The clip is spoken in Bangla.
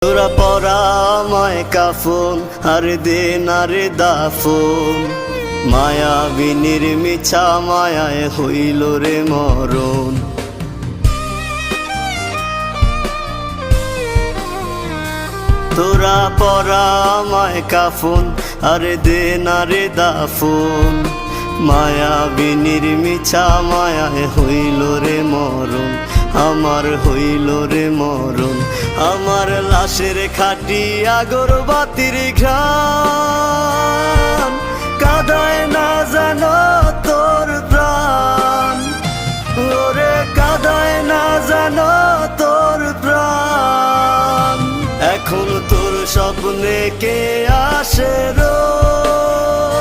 তোরা পরা আমায় কাফন আর দে না রে দাফন, মায়াবিনীর মিছা মায়ায় হইল রে মরণ। তোরা পরা আমায় কাফন আর দে না রে দাফন, মায়াবিনীর মিছা মায়ায় হইল রে মরণ। আমার হইল রে মরণ, আমার লাশের খাটি আগরবাতির ঘ্রাণ, কাঁদায় না জানো তোর প্রাণ, ওরে কাঁদায় না জানো তোর প্রাণ। এখন তোর স্বপ্নে কে আসে রোজ,